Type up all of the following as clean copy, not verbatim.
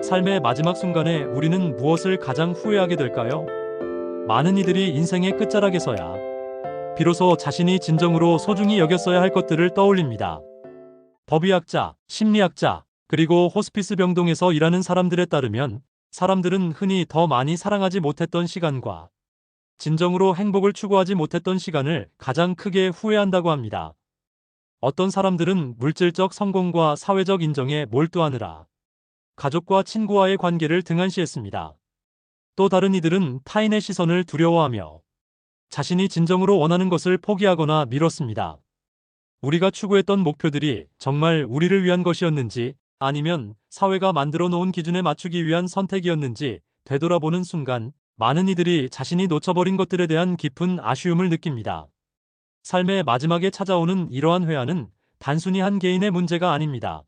삶의 마지막 순간에 우리는 무엇을 가장 후회하게 될까요? 많은 이들이 인생의 끝자락에서야 비로소 자신이 진정으로 소중히 여겼어야 할 것들을 떠올립니다. 법의학자, 심리학자, 그리고 호스피스 병동에서 일하는 사람들에 따르면 사람들은 흔히 더 많이 사랑하지 못했던 시간과 진정으로 행복을 추구하지 못했던 시간을 가장 크게 후회한다고 합니다. 어떤 사람들은 물질적 성공과 사회적 인정에 몰두하느라 가족과 친구와의 관계를 등한시했습니다. 또 다른 이들은 타인의 시선을 두려워하며 자신이 진정으로 원하는 것을 포기하거나 미뤘습니다. 우리가 추구했던 목표들이 정말 우리를 위한 것이었는지 아니면 사회가 만들어 놓은 기준에 맞추기 위한 선택이었는지 되돌아보는 순간 많은 이들이 자신이 놓쳐버린 것들에 대한 깊은 아쉬움을 느낍니다. 삶의 마지막에 찾아오는 이러한 회한은 단순히 한 개인의 문제가 아닙니다.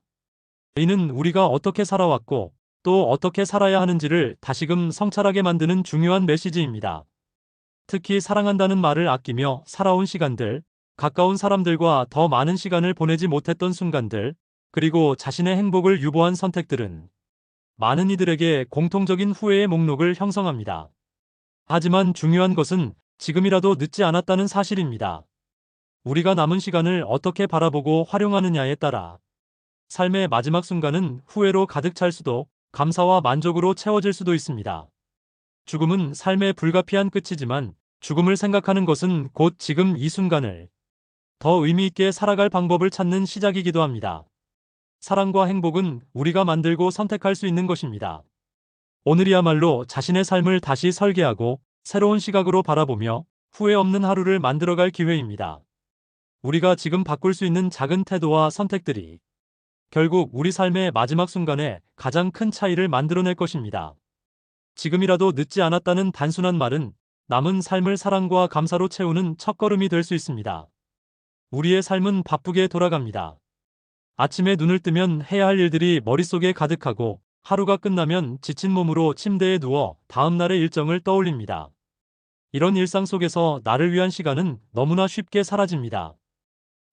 이는 우리가 어떻게 살아왔고 또 어떻게 살아야 하는지를 다시금 성찰하게 만드는 중요한 메시지입니다. 특히 사랑한다는 말을 아끼며 살아온 시간들, 가까운 사람들과 더 많은 시간을 보내지 못했던 순간들, 그리고 자신의 행복을 유보한 선택들은 많은 이들에게 공통적인 후회의 목록을 형성합니다. 하지만 중요한 것은 지금이라도 늦지 않았다는 사실입니다. 우리가 남은 시간을 어떻게 바라보고 활용하느냐에 따라 삶의 마지막 순간은 후회로 가득 찰 수도 감사와 만족으로 채워질 수도 있습니다. 죽음은 삶의 불가피한 끝이지만 죽음을 생각하는 것은 곧 지금 이 순간을 더 의미 있게 살아갈 방법을 찾는 시작이기도 합니다. 사랑과 행복은 우리가 만들고 선택할 수 있는 것입니다. 오늘이야말로 자신의 삶을 다시 설계하고 새로운 시각으로 바라보며 후회 없는 하루를 만들어갈 기회입니다. 우리가 지금 바꿀 수 있는 작은 태도와 선택들이 결국 우리 삶의 마지막 순간에 가장 큰 차이를 만들어낼 것입니다. 지금이라도 늦지 않았다는 단순한 말은 남은 삶을 사랑과 감사로 채우는 첫걸음이 될 수 있습니다. 우리의 삶은 바쁘게 돌아갑니다. 아침에 눈을 뜨면 해야 할 일들이 머릿속에 가득하고 하루가 끝나면 지친 몸으로 침대에 누워 다음 날의 일정을 떠올립니다. 이런 일상 속에서 나를 위한 시간은 너무나 쉽게 사라집니다.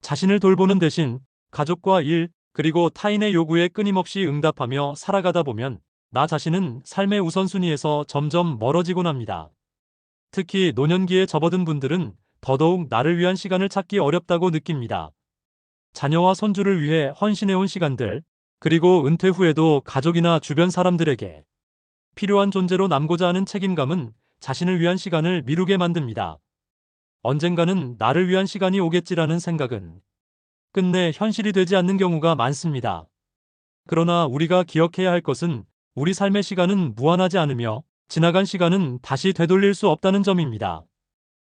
자신을 돌보는 대신 가족과 일, 그리고 타인의 요구에 끊임없이 응답하며 살아가다 보면 나 자신은 삶의 우선순위에서 점점 멀어지곤 합니다. 특히 노년기에 접어든 분들은 더더욱 나를 위한 시간을 찾기 어렵다고 느낍니다. 자녀와 손주를 위해 헌신해온 시간들, 그리고 은퇴 후에도 가족이나 주변 사람들에게 필요한 존재로 남고자 하는 책임감은 자신을 위한 시간을 미루게 만듭니다. 언젠가는 나를 위한 시간이 오겠지라는 생각은 끝내 현실이 되지 않는 경우가 많습니다. 그러나 우리가 기억해야 할 것은 우리 삶의 시간은 무한하지 않으며 지나간 시간은 다시 되돌릴 수 없다는 점입니다.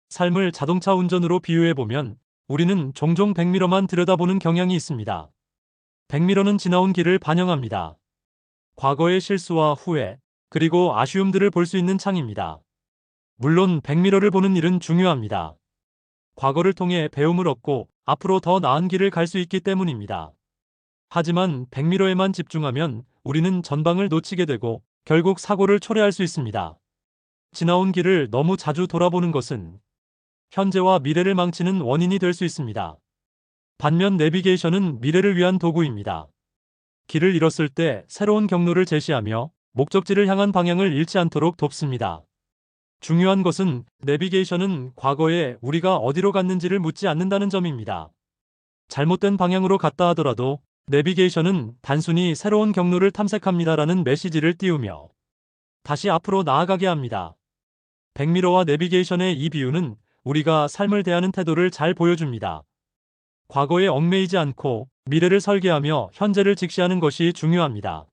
삶을 자동차 운전으로 비유해보면 우리는 종종 백미러만 들여다보는 경향이 있습니다. 백미러는 지나온 길을 반영합니다. 과거의 실수와 후회, 그리고 아쉬움들을 볼 수 있는 창입니다. 물론 백미러를 보는 일은 중요합니다. 과거를 통해 배움을 얻고 앞으로 더 나은 길을 갈 수 있기 때문입니다. 하지만 백미러에만 집중하면 우리는 전방을 놓치게 되고 결국 사고를 초래할 수 있습니다. 지나온 길을 너무 자주 돌아보는 것은 현재와 미래를 망치는 원인이 될 수 있습니다. 반면 내비게이션은 미래를 위한 도구입니다. 길을 잃었을 때 새로운 경로를 제시하며 목적지를 향한 방향을 잃지 않도록 돕습니다. 중요한 것은 내비게이션은 과거에 우리가 어디로 갔는지를 묻지 않는다는 점입니다. 잘못된 방향으로 갔다 하더라도 내비게이션은 단순히 새로운 경로를 탐색합니다라는 메시지를 띄우며 다시 앞으로 나아가게 합니다. 백미러와 내비게이션의 이 비유는 우리가 삶을 대하는 태도를 잘 보여줍니다. 과거에 얽매이지 않고 미래를 설계하며 현재를 직시하는 것이 중요합니다.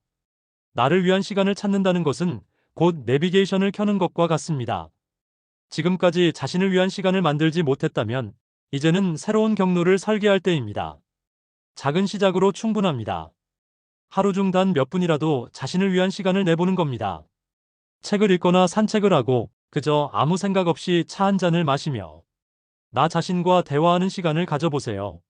나를 위한 시간을 찾는다는 것은 곧 내비게이션을 켜는 것과 같습니다. 지금까지 자신을 위한 시간을 만들지 못했다면 이제는 새로운 경로를 설계할 때입니다. 작은 시작으로 충분합니다. 하루 중 단 몇 분이라도 자신을 위한 시간을 내보는 겁니다. 책을 읽거나 산책을 하고 그저 아무 생각 없이 차 한 잔을 마시며 나 자신과 대화하는 시간을 가져보세요.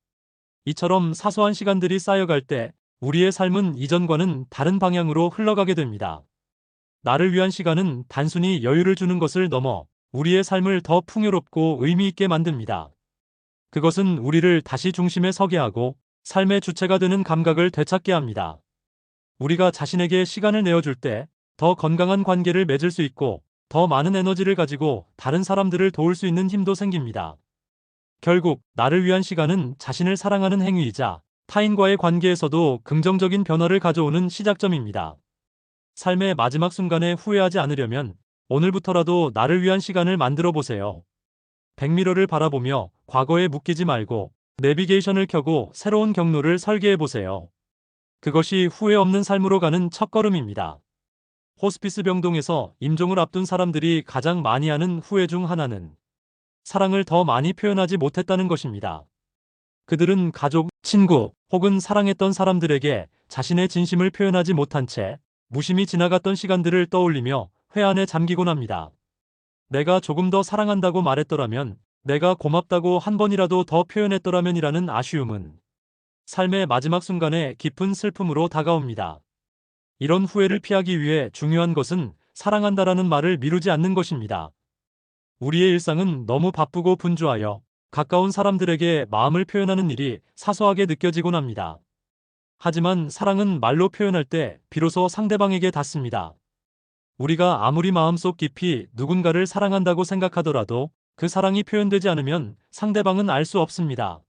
이처럼 사소한 시간들이 쌓여갈 때 우리의 삶은 이전과는 다른 방향으로 흘러가게 됩니다. 나를 위한 시간은 단순히 여유를 주는 것을 넘어 우리의 삶을 더 풍요롭고 의미 있게 만듭니다. 그것은 우리를 다시 중심에 서게 하고 삶의 주체가 되는 감각을 되찾게 합니다. 우리가 자신에게 시간을 내어줄 때 더 건강한 관계를 맺을 수 있고 더 많은 에너지를 가지고 다른 사람들을 도울 수 있는 힘도 생깁니다. 결국 나를 위한 시간은 자신을 사랑하는 행위이자 타인과의 관계에서도 긍정적인 변화를 가져오는 시작점입니다. 삶의 마지막 순간에 후회하지 않으려면 오늘부터라도 나를 위한 시간을 만들어 보세요. 백미러를 바라보며 과거에 묶이지 말고 내비게이션을 켜고 새로운 경로를 설계해 보세요. 그것이 후회 없는 삶으로 가는 첫걸음입니다. 호스피스 병동에서 임종을 앞둔 사람들이 가장 많이 하는 후회 중 하나는 사랑을 더 많이 표현하지 못했다는 것입니다. 그들은 가족, 친구 혹은 사랑했던 사람들에게 자신의 진심을 표현하지 못한 채 무심히 지나갔던 시간들을 떠올리며 회한에 잠기곤 합니다. 내가 조금 더 사랑한다고 말했더라면, 내가 고맙다고 한 번이라도 더 표현했더라면이라는 아쉬움은 삶의 마지막 순간에 깊은 슬픔으로 다가옵니다. 이런 후회를 피하기 위해 중요한 것은 사랑한다라는 말을 미루지 않는 것입니다. 우리의 일상은 너무 바쁘고 분주하여 가까운 사람들에게 마음을 표현하는 일이 사소하게 느껴지곤 합니다. 하지만 사랑은 말로 표현할 때 비로소 상대방에게 닿습니다. 우리가 아무리 마음속 깊이 누군가를 사랑한다고 생각하더라도 그 사랑이 표현되지 않으면 상대방은 알 수 없습니다.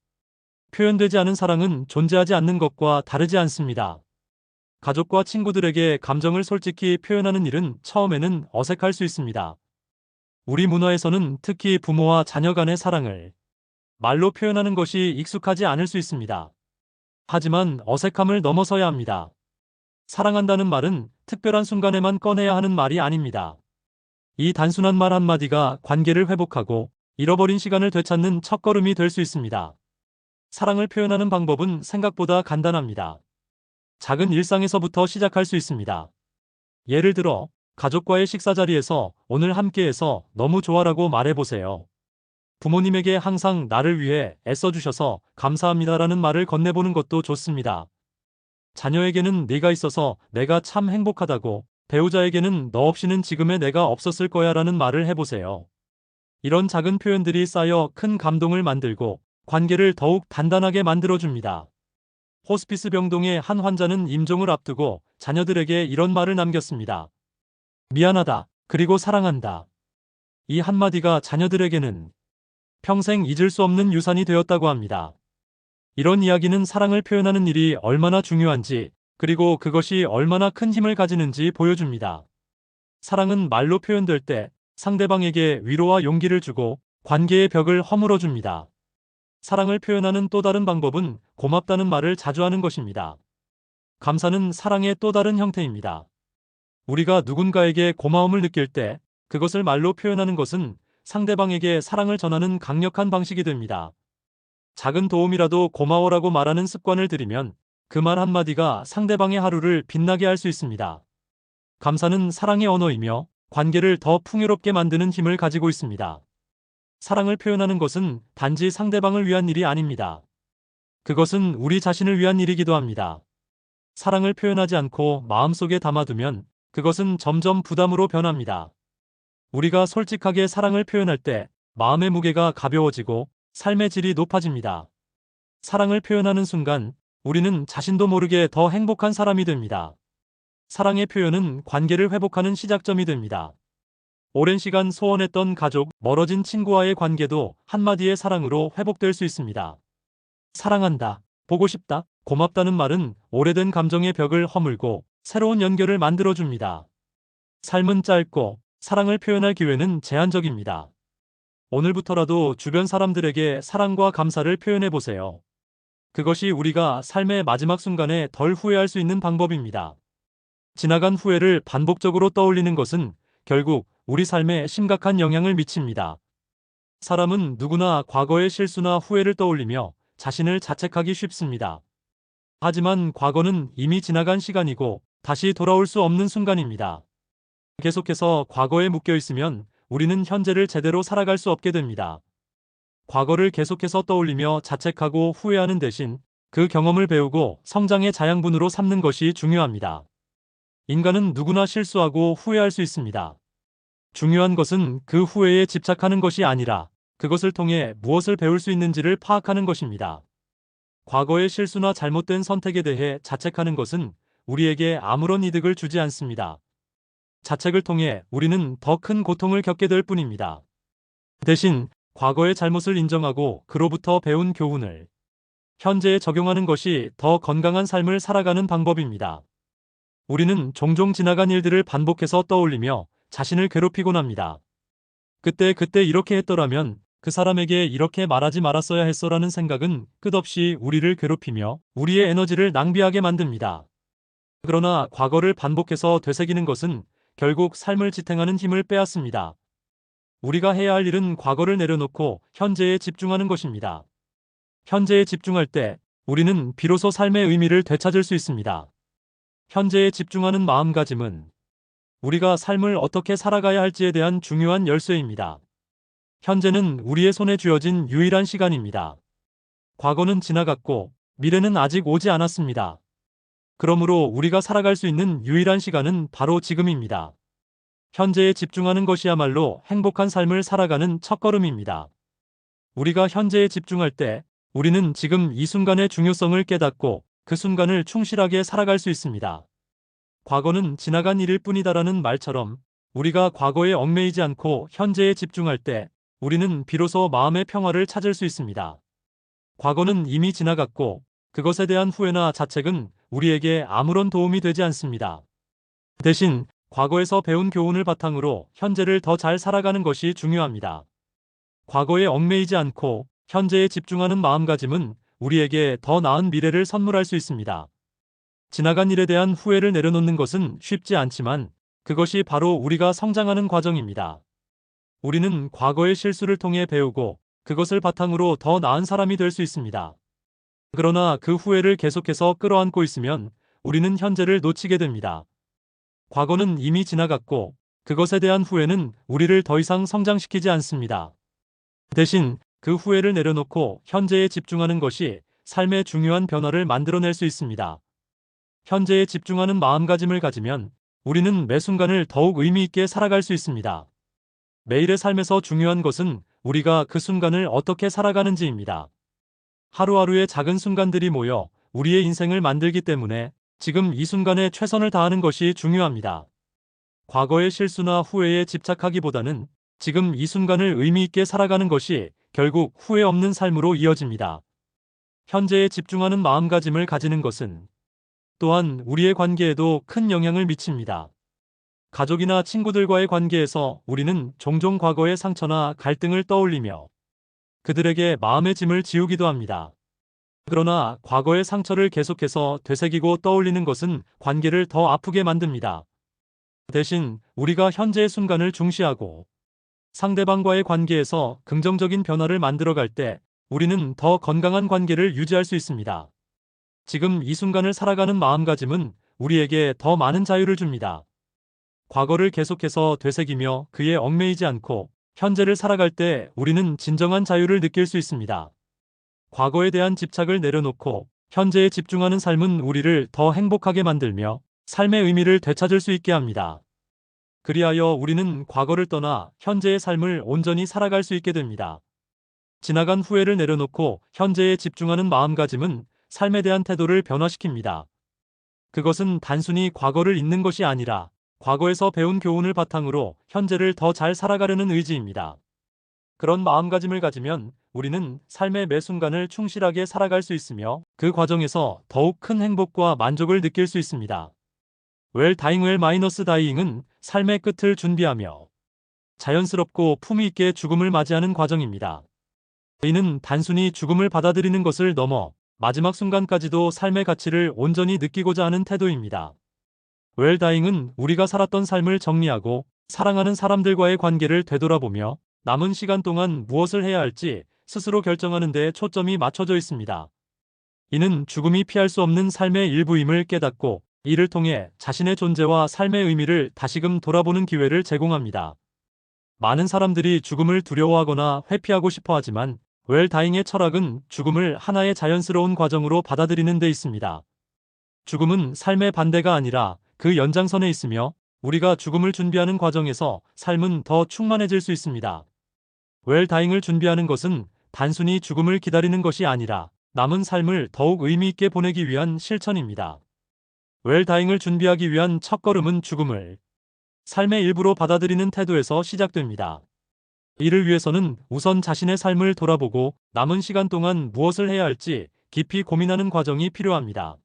표현되지 않은 사랑은 존재하지 않는 것과 다르지 않습니다. 가족과 친구들에게 감정을 솔직히 표현하는 일은 처음에는 어색할 수 있습니다. 우리 문화에서는 특히 부모와 자녀 간의 사랑을 말로 표현하는 것이 익숙하지 않을 수 있습니다. 하지만 어색함을 넘어서야 합니다. 사랑한다는 말은 특별한 순간에만 꺼내야 하는 말이 아닙니다. 이 단순한 말 한마디가 관계를 회복하고 잃어버린 시간을 되찾는 첫걸음이 될 수 있습니다. 사랑을 표현하는 방법은 생각보다 간단합니다. 작은 일상에서부터 시작할 수 있습니다. 예를 들어, 가족과의 식사 자리에서 오늘 함께해서 너무 좋아라고 말해보세요. 부모님에게 항상 나를 위해 애써주셔서 감사합니다라는 말을 건네보는 것도 좋습니다. 자녀에게는 네가 있어서 내가 참 행복하다고, 배우자에게는 너 없이는 지금의 내가 없었을 거야 라는 말을 해보세요. 이런 작은 표현들이 쌓여 큰 감동을 만들고 관계를 더욱 단단하게 만들어줍니다. 호스피스 병동의 한 환자는 임종을 앞두고 자녀들에게 이런 말을 남겼습니다. 미안하다, 그리고 사랑한다. 이 한마디가 자녀들에게는 평생 잊을 수 없는 유산이 되었다고 합니다. 이런 이야기는 사랑을 표현하는 일이 얼마나 중요한지, 그리고 그것이 얼마나 큰 힘을 가지는지 보여줍니다. 사랑은 말로 표현될 때 상대방에게 위로와 용기를 주고 관계의 벽을 허물어줍니다. 사랑을 표현하는 또 다른 방법은 고맙다는 말을 자주 하는 것입니다. 감사는 사랑의 또 다른 형태입니다. 우리가 누군가에게 고마움을 느낄 때 그것을 말로 표현하는 것은 상대방에게 사랑을 전하는 강력한 방식이 됩니다. 작은 도움이라도 고마워라고 말하는 습관을 들이면 그 말 한마디가 상대방의 하루를 빛나게 할 수 있습니다. 감사는 사랑의 언어이며 관계를 더 풍요롭게 만드는 힘을 가지고 있습니다. 사랑을 표현하는 것은 단지 상대방을 위한 일이 아닙니다. 그것은 우리 자신을 위한 일이기도 합니다. 사랑을 표현하지 않고 마음속에 담아두면 그것은 점점 부담으로 변합니다. 우리가 솔직하게 사랑을 표현할 때 마음의 무게가 가벼워지고 삶의 질이 높아집니다. 사랑을 표현하는 순간 우리는 자신도 모르게 더 행복한 사람이 됩니다. 사랑의 표현은 관계를 회복하는 시작점이 됩니다. 오랜 시간 소원했던 가족, 멀어진 친구와의 관계도 한마디의 사랑으로 회복될 수 있습니다. 사랑한다, 보고 싶다, 고맙다는 말은 오래된 감정의 벽을 허물고 새로운 연결을 만들어줍니다. 삶은 짧고 사랑을 표현할 기회는 제한적입니다. 오늘부터라도 주변 사람들에게 사랑과 감사를 표현해보세요. 그것이 우리가 삶의 마지막 순간에 덜 후회할 수 있는 방법입니다. 지나간 후회를 반복적으로 떠올리는 것은 결국 우리 삶에 심각한 영향을 미칩니다. 사람은 누구나 과거의 실수나 후회를 떠올리며 자신을 자책하기 쉽습니다. 하지만 과거는 이미 지나간 시간이고 다시 돌아올 수 없는 순간입니다. 계속해서 과거에 묶여 있으면 우리는 현재를 제대로 살아갈 수 없게 됩니다. 과거를 계속해서 떠올리며 자책하고 후회하는 대신 그 경험을 배우고 성장의 자양분으로 삼는 것이 중요합니다. 인간은 누구나 실수하고 후회할 수 있습니다. 중요한 것은 그 후회에 집착하는 것이 아니라 그것을 통해 무엇을 배울 수 있는지를 파악하는 것입니다. 과거의 실수나 잘못된 선택에 대해 자책하는 것은 우리에게 아무런 이득을 주지 않습니다. 자책을 통해 우리는 더 큰 고통을 겪게 될 뿐입니다. 대신 과거의 잘못을 인정하고 그로부터 배운 교훈을 현재에 적용하는 것이 더 건강한 삶을 살아가는 방법입니다. 우리는 종종 지나간 일들을 반복해서 떠올리며 자신을 괴롭히곤 합니다. 그때 이렇게 했더라면 그 사람에게 이렇게 말하지 말았어야 했어라는 생각은 끝없이 우리를 괴롭히며 우리의 에너지를 낭비하게 만듭니다. 그러나 과거를 반복해서 되새기는 것은 결국 삶을 지탱하는 힘을 빼앗습니다. 우리가 해야 할 일은 과거를 내려놓고 현재에 집중하는 것입니다. 현재에 집중할 때 우리는 비로소 삶의 의미를 되찾을 수 있습니다. 현재에 집중하는 마음가짐은 우리가 삶을 어떻게 살아가야 할지에 대한 중요한 열쇠입니다. 현재는 우리의 손에 쥐어진 유일한 시간입니다. 과거는 지나갔고 미래는 아직 오지 않았습니다. 그러므로 우리가 살아갈 수 있는 유일한 시간은 바로 지금입니다. 현재에 집중하는 것이야말로 행복한 삶을 살아가는 첫걸음입니다. 우리가 현재에 집중할 때 우리는 지금 이 순간의 중요성을 깨닫고 그 순간을 충실하게 살아갈 수 있습니다. 과거는 지나간 일일 뿐이다라는 말처럼 우리가 과거에 얽매이지 않고 현재에 집중할 때 우리는 비로소 마음의 평화를 찾을 수 있습니다. 과거는 이미 지나갔고 그것에 대한 후회나 자책은 우리에게 아무런 도움이 되지 않습니다. 대신 과거에서 배운 교훈을 바탕으로 현재를 더 잘 살아가는 것이 중요합니다. 과거에 얽매이지 않고 현재에 집중하는 마음가짐은 우리에게 더 나은 미래를 선물할 수 있습니다. 지나간 일에 대한 후회를 내려놓는 것은 쉽지 않지만 그것이 바로 우리가 성장하는 과정입니다. 우리는 과거의 실수를 통해 배우고 그것을 바탕으로 더 나은 사람이 될 수 있습니다. 그러나 그 후회를 계속해서 끌어안고 있으면 우리는 현재를 놓치게 됩니다. 과거는 이미 지나갔고 그것에 대한 후회는 우리를 더 이상 성장시키지 않습니다. 대신 그 후회를 내려놓고 현재에 집중하는 것이 삶의 중요한 변화를 만들어낼 수 있습니다. 현재에 집중하는 마음가짐을 가지면 우리는 매 순간을 더욱 의미 있게 살아갈 수 있습니다. 매일의 삶에서 중요한 것은 우리가 그 순간을 어떻게 살아가는지입니다. 하루하루의 작은 순간들이 모여 우리의 인생을 만들기 때문에 지금 이 순간에 최선을 다하는 것이 중요합니다. 과거의 실수나 후회에 집착하기보다는 지금 이 순간을 의미 있게 살아가는 것이 결국 후회 없는 삶으로 이어집니다. 현재에 집중하는 마음가짐을 가지는 것은 또한 우리의 관계에도 큰 영향을 미칩니다. 가족이나 친구들과의 관계에서 우리는 종종 과거의 상처나 갈등을 떠올리며 그들에게 마음의 짐을 지우기도 합니다. 그러나 과거의 상처를 계속해서 되새기고 떠올리는 것은 관계를 더 아프게 만듭니다. 대신 우리가 현재의 순간을 중시하고 상대방과의 관계에서 긍정적인 변화를 만들어갈 때 우리는 더 건강한 관계를 유지할 수 있습니다. 지금 이 순간을 살아가는 마음가짐은 우리에게 더 많은 자유를 줍니다. 과거를 계속해서 되새기며 그에 얽매이지 않고 현재를 살아갈 때 우리는 진정한 자유를 느낄 수 있습니다. 과거에 대한 집착을 내려놓고 현재에 집중하는 삶은 우리를 더 행복하게 만들며 삶의 의미를 되찾을 수 있게 합니다. 그리하여 우리는 과거를 떠나 현재의 삶을 온전히 살아갈 수 있게 됩니다. 지나간 후회를 내려놓고 현재에 집중하는 마음가짐은 삶에 대한 태도를 변화시킵니다. 그것은 단순히 과거를 잊는 것이 아니라 과거에서 배운 교훈을 바탕으로 현재를 더 잘 살아가려는 의지입니다. 그런 마음가짐을 가지면 우리는 삶의 매 순간을 충실하게 살아갈 수 있으며 그 과정에서 더욱 큰 행복과 만족을 느낄 수 있습니다. 웰 다잉 웰 마이너스 다이잉은 삶의 끝을 준비하며 자연스럽고 품위 있게 죽음을 맞이하는 과정입니다. 이는 단순히 죽음을 받아들이는 것을 넘어 마지막 순간까지도 삶의 가치를 온전히 느끼고자 하는 태도입니다. 웰 다잉은 우리가 살았던 삶을 정리하고 사랑하는 사람들과의 관계를 되돌아보며 남은 시간 동안 무엇을 해야 할지 스스로 결정하는 데 초점이 맞춰져 있습니다. 이는 죽음이 피할 수 없는 삶의 일부임을 깨닫고 이를 통해 자신의 존재와 삶의 의미를 다시금 돌아보는 기회를 제공합니다. 많은 사람들이 죽음을 두려워하거나 회피하고 싶어 하지만 웰 다잉의 철학은 죽음을 하나의 자연스러운 과정으로 받아들이는 데 있습니다. 죽음은 삶의 반대가 아니라 그 연장선에 있으며 우리가 죽음을 준비하는 과정에서 삶은 더 충만해질 수 있습니다. 웰 다잉을 준비하는 것은 단순히 죽음을 기다리는 것이 아니라 남은 삶을 더욱 의미 있게 보내기 위한 실천입니다. 웰다잉을 준비하기 위한 첫걸음은 죽음을 삶의 일부로 받아들이는 태도에서 시작됩니다. 이를 위해서는 우선 자신의 삶을 돌아보고 남은 시간 동안 무엇을 해야 할지 깊이 고민하는 과정이 필요합니다.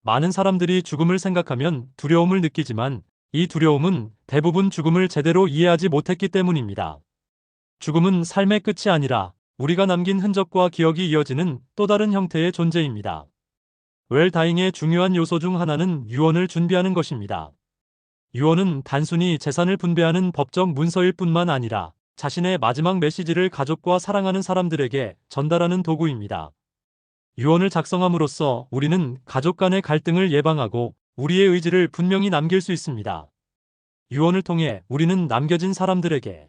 많은 사람들이 죽음을 생각하면 두려움을 느끼지만 이 두려움은 대부분 죽음을 제대로 이해하지 못했기 때문입니다. 죽음은 삶의 끝이 아니라 우리가 남긴 흔적과 기억이 이어지는 또 다른 형태의 존재입니다. 웰다잉의 중요한 요소 중 하나는 유언을 준비하는 것입니다. 유언은 단순히 재산을 분배하는 법적 문서일 뿐만 아니라 자신의 마지막 메시지를 가족과 사랑하는 사람들에게 전달하는 도구입니다. 유언을 작성함으로써 우리는 가족 간의 갈등을 예방하고 우리의 의지를 분명히 남길 수 있습니다. 유언을 통해 우리는 남겨진 사람들에게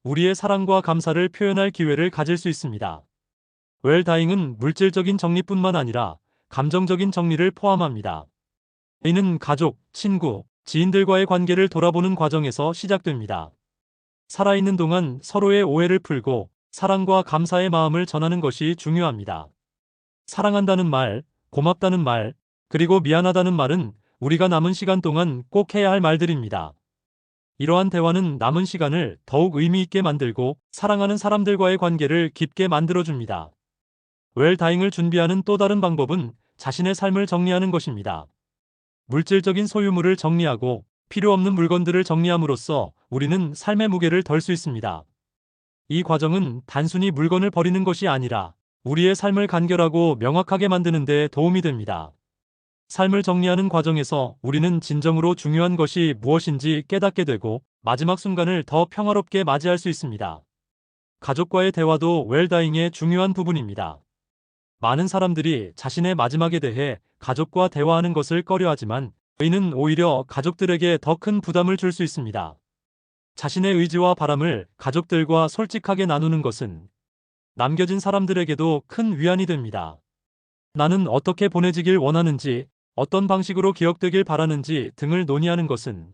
우리의 사랑과 감사를 표현할 기회를 가질 수 있습니다. 웰다잉은 물질적인 정리뿐만 아니라 감정적인 정리를 포함합니다. 이는 가족, 친구, 지인들과의 관계를 돌아보는 과정에서 시작됩니다. 살아있는 동안 서로의 오해를 풀고 사랑과 감사의 마음을 전하는 것이 중요합니다. 사랑한다는 말, 고맙다는 말, 그리고 미안하다는 말은 우리가 남은 시간 동안 꼭 해야 할 말들입니다. 이러한 대화는 남은 시간을 더욱 의미 있게 만들고 사랑하는 사람들과의 관계를 깊게 만들어줍니다. 웰다잉을 준비하는 또 다른 방법은 자신의 삶을 정리하는 것입니다. 물질적인 소유물을 정리하고 필요 없는 물건들을 정리함으로써 우리는 삶의 무게를 덜 수 있습니다. 이 과정은 단순히 물건을 버리는 것이 아니라 우리의 삶을 간결하고 명확하게 만드는 데 도움이 됩니다. 삶을 정리하는 과정에서 우리는 진정으로 중요한 것이 무엇인지 깨닫게 되고 마지막 순간을 더 평화롭게 맞이할 수 있습니다. 가족과의 대화도 웰다잉의 중요한 부분입니다. 많은 사람들이 자신의 마지막에 대해 가족과 대화하는 것을 꺼려하지만 이는 오히려 가족들에게 더 큰 부담을 줄 수 있습니다. 자신의 의지와 바람을 가족들과 솔직하게 나누는 것은 남겨진 사람들에게도 큰 위안이 됩니다. 나는 어떻게 보내지길 원하는지, 어떤 방식으로 기억되길 바라는지 등을 논의하는 것은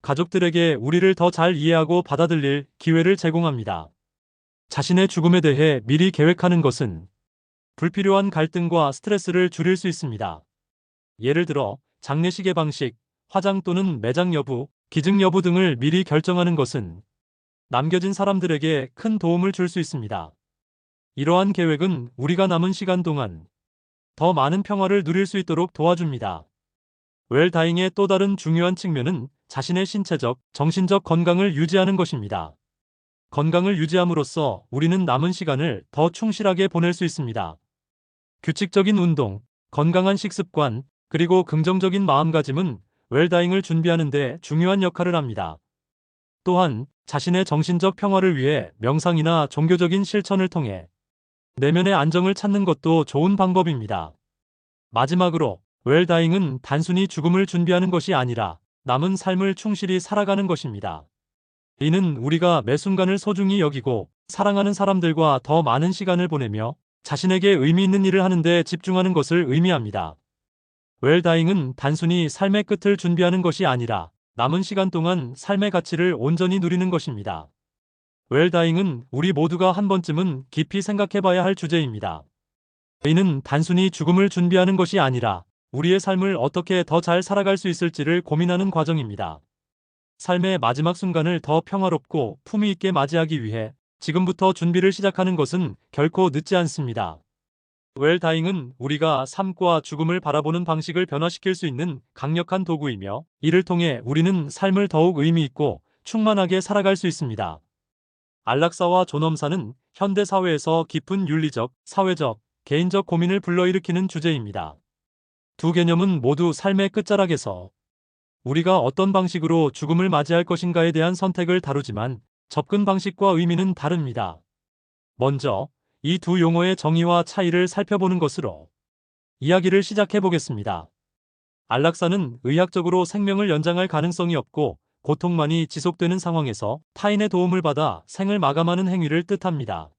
가족들에게 우리를 더 잘 이해하고 받아들일 기회를 제공합니다. 자신의 죽음에 대해 미리 계획하는 것은 불필요한 갈등과 스트레스를 줄일 수 있습니다. 예를 들어 장례식의 방식, 화장 또는 매장 여부, 기증 여부 등을 미리 결정하는 것은 남겨진 사람들에게 큰 도움을 줄 수 있습니다. 이러한 계획은 우리가 남은 시간 동안 더 많은 평화를 누릴 수 있도록 도와줍니다. 웰다잉의 또 다른 중요한 측면은 자신의 신체적, 정신적 건강을 유지하는 것입니다. 건강을 유지함으로써 우리는 남은 시간을 더 충실하게 보낼 수 있습니다. 규칙적인 운동, 건강한 식습관, 그리고 긍정적인 마음가짐은 웰다잉을 준비하는 데 중요한 역할을 합니다. 또한 자신의 정신적 평화를 위해 명상이나 종교적인 실천을 통해 내면의 안정을 찾는 것도 좋은 방법입니다. 마지막으로 웰다잉은 단순히 죽음을 준비하는 것이 아니라 남은 삶을 충실히 살아가는 것입니다. 이는 우리가 매 순간을 소중히 여기고 사랑하는 사람들과 더 많은 시간을 보내며 자신에게 의미 있는 일을 하는 데 집중하는 것을 의미합니다. 웰다잉은 단순히 삶의 끝을 준비하는 것이 아니라 남은 시간 동안 삶의 가치를 온전히 누리는 것입니다. 웰다잉은 우리 모두가 한 번쯤은 깊이 생각해봐야 할 주제입니다. 이는 단순히 죽음을 준비하는 것이 아니라 우리의 삶을 어떻게 더 잘 살아갈 수 있을지를 고민하는 과정입니다. 삶의 마지막 순간을 더 평화롭고 품위 있게 맞이하기 위해 지금부터 준비를 시작하는 것은 결코 늦지 않습니다. 웰다잉은 우리가 삶과 죽음을 바라보는 방식을 변화시킬 수 있는 강력한 도구이며 이를 통해 우리는 삶을 더욱 의미 있고 충만하게 살아갈 수 있습니다. 안락사와 존엄사는 현대 사회에서 깊은 윤리적, 사회적, 개인적 고민을 불러일으키는 주제입니다. 두 개념은 모두 삶의 끝자락에서 우리가 어떤 방식으로 죽음을 맞이할 것인가에 대한 선택을 다루지만 접근 방식과 의미는 다릅니다. 먼저 이 두 용어의 정의와 차이를 살펴보는 것으로 이야기를 시작해 보겠습니다. 안락사는 의학적으로 생명을 연장할 가능성이 없고 고통만이 지속되는 상황에서 타인의 도움을 받아 생을 마감하는 행위를 뜻합니다.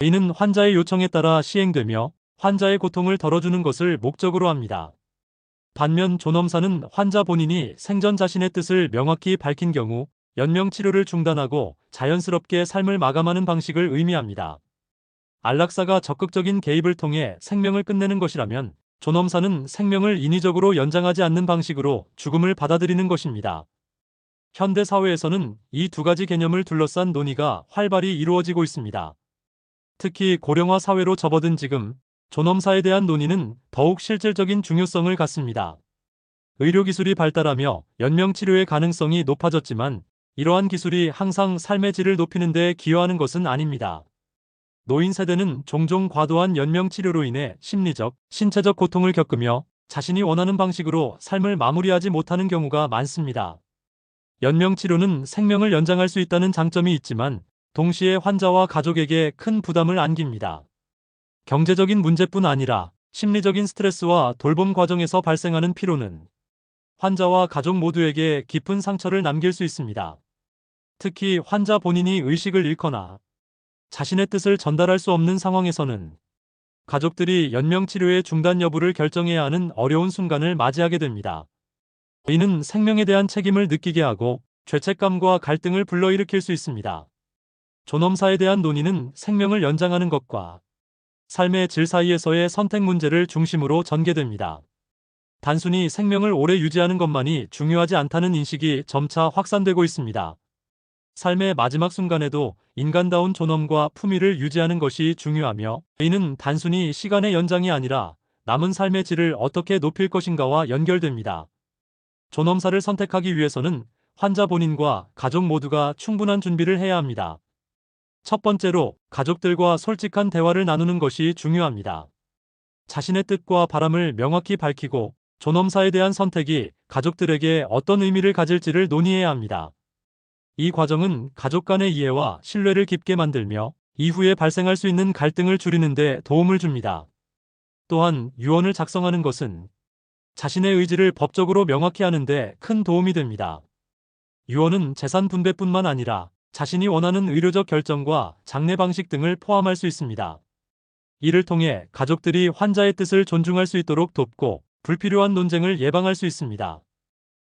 이는 환자의 요청에 따라 시행되며 환자의 고통을 덜어주는 것을 목적으로 합니다. 반면 존엄사는 환자 본인이 생전 자신의 뜻을 명확히 밝힌 경우 연명 치료를 중단하고 자연스럽게 삶을 마감하는 방식을 의미합니다. 안락사가 적극적인 개입을 통해 생명을 끝내는 것이라면 존엄사는 생명을 인위적으로 연장하지 않는 방식으로 죽음을 받아들이는 것입니다. 현대 사회에서는 이 두 가지 개념을 둘러싼 논의가 활발히 이루어지고 있습니다. 특히 고령화 사회로 접어든 지금 존엄사에 대한 논의는 더욱 실질적인 중요성을 갖습니다. 의료기술이 발달하며 연명치료의 가능성이 높아졌지만 이러한 기술이 항상 삶의 질을 높이는 데 기여하는 것은 아닙니다. 노인 세대는 종종 과도한 연명치료로 인해 심리적, 신체적 고통을 겪으며 자신이 원하는 방식으로 삶을 마무리하지 못하는 경우가 많습니다. 연명치료는 생명을 연장할 수 있다는 장점이 있지만 동시에 환자와 가족에게 큰 부담을 안깁니다. 경제적인 문제뿐 아니라 심리적인 스트레스와 돌봄 과정에서 발생하는 피로는 환자와 가족 모두에게 깊은 상처를 남길 수 있습니다. 특히 환자 본인이 의식을 잃거나 자신의 뜻을 전달할 수 없는 상황에서는 가족들이 연명치료의 중단 여부를 결정해야 하는 어려운 순간을 맞이하게 됩니다. 이는 생명에 대한 책임을 느끼게 하고 죄책감과 갈등을 불러일으킬 수 있습니다. 존엄사에 대한 논의는 생명을 연장하는 것과 삶의 질 사이에서의 선택 문제를 중심으로 전개됩니다. 단순히 생명을 오래 유지하는 것만이 중요하지 않다는 인식이 점차 확산되고 있습니다. 삶의 마지막 순간에도 인간다운 존엄과 품위를 유지하는 것이 중요하며 이는 단순히 시간의 연장이 아니라 남은 삶의 질을 어떻게 높일 것인가와 연결됩니다. 존엄사를 선택하기 위해서는 환자 본인과 가족 모두가 충분한 준비를 해야 합니다. 첫 번째로 가족들과 솔직한 대화를 나누는 것이 중요합니다. 자신의 뜻과 바람을 명확히 밝히고 존엄사에 대한 선택이 가족들에게 어떤 의미를 가질지를 논의해야 합니다. 이 과정은 가족 간의 이해와 신뢰를 깊게 만들며 이후에 발생할 수 있는 갈등을 줄이는 데 도움을 줍니다. 또한 유언을 작성하는 것은 자신의 의지를 법적으로 명확히 하는 데 큰 도움이 됩니다. 유언은 재산 분배뿐만 아니라 자신이 원하는 의료적 결정과 장례 방식 등을 포함할 수 있습니다. 이를 통해 가족들이 환자의 뜻을 존중할 수 있도록 돕고 불필요한 논쟁을 예방할 수 있습니다.